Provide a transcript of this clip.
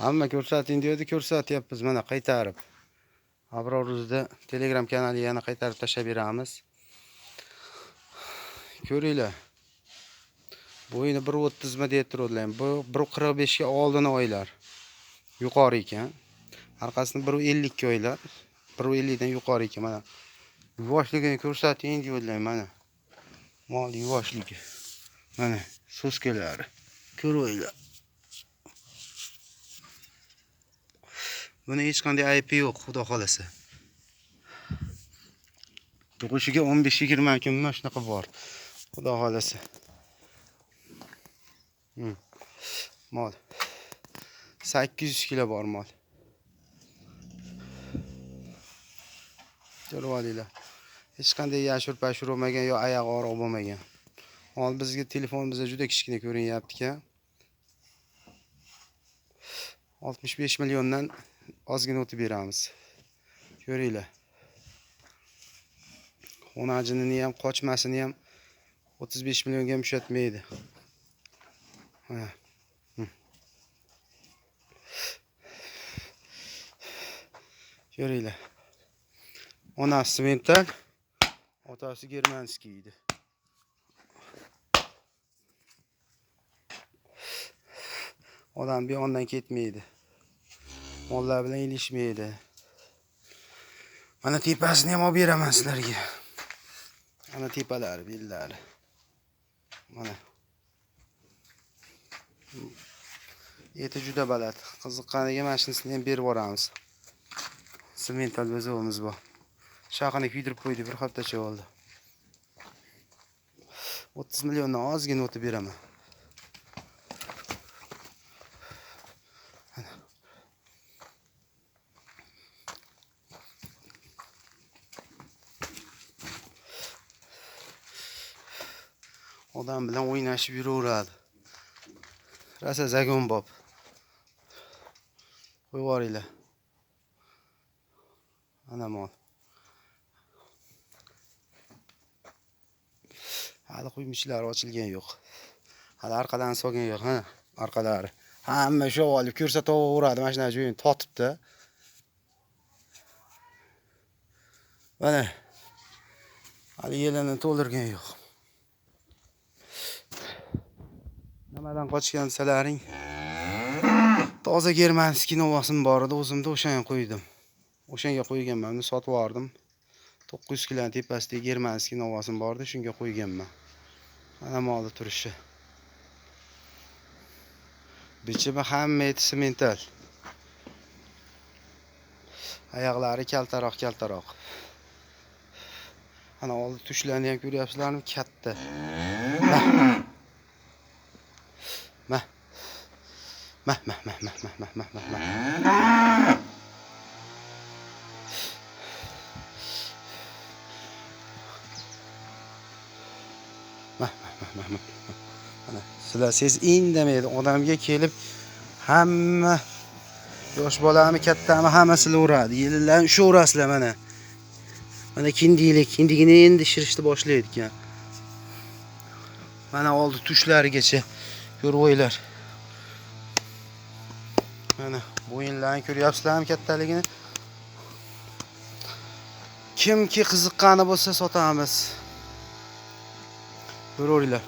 Hamma ko'rsating deydi, ko'rsatyapmiz mana qaytarib. Abroruzda Telegram kanaliga yana qaytarib tashlab beramiz. Ko'ringlar. Bo'yini 1.30 mi deb turadilar. Bu 1.45 ga oldin oylar. Yuqori ekan. Orqasini 1.50 ga oylar. 1.50 dan yuqori ekan mana. Yuvoshligini ko'rsating deydilar mana. Mol yuvoshligi. Mana so'skalari. Ko'ringlar. Buni hech qanday aybi yo'q, xudo xolasa. Tug'ishiga 15-20 kun shunaqa bor. Xudo xolasa. Mol. 800 kilo bor mol. Ko'rib olinglar. Hech qanday yashur-pashur bo'lmagan yo oyog'i og'riq bo'lmagan. Mol bizga telefonimizda juda kichkina ko'rinyapti-ku. 65 milliondan ozgina o'tib beramiz. Ko'ringlar. Xonajinini ham, qochmasini ham 35 millionga ham ushatmaydi. Ha. Ko'ringlar. Onasi mental, otasi germanskiy edi. Odam bir ondan ketmaydi. Mollar bilan ilishmaydi. Mana tepasini ham olib beraman sizlarga. Mana tepalari, bellari. Mana. Eti juda baland. Qiziqqaniga mashinasini ham berib boramiz. Semental o'zimiz bor. Shaqini kuydirib qo'ydik, bir haftacha bo'ldi. 30 milliondan ozgina o'tib beraman. Odam bilan o'ynashib yuraveradi. Rasa zagon bob. Qo'yib yuboringlar. Ana mol. Hali quymishlari ochilgan yo'q. Hali orqadan solgan yo'q, ha, orqalari. Hamma shu olib ko'rsataveradi, mana shuna joyini totibdi. Mana. Hali yelini to'ldirgan yo'q. Nimadan qochgan desalaring? Toza germanskiy novasim bor edi, o'zimda o'shanga qo'ydim. O'shanga qo'yganman, uni sotib yubordim. 900 kg tepasidagi germanskiy novasim bor edi, shunga qo'yganman. Mana molni turishi. Bichimi hamma eti semental. Oyoqlari kaltaroq. Ana oldi tushlarni ham ko'ryapsizlarmi? Katta. Mah. Mana sizlar siz indamaydi. Odamga kelib hamma yosh bolami, kattami hammasini uradi. Yillarni ushaverasizlar mana. Mana kindigini endi shirishni boshlaydi ekan. Mana oldi tushlarigacha ko'rib o'ylar. Mana bo'yinlarni ko'ryapsizlarmi kattaligini? Kimki qiziqqani bo'lsa sotamiz. Ko'ringlar.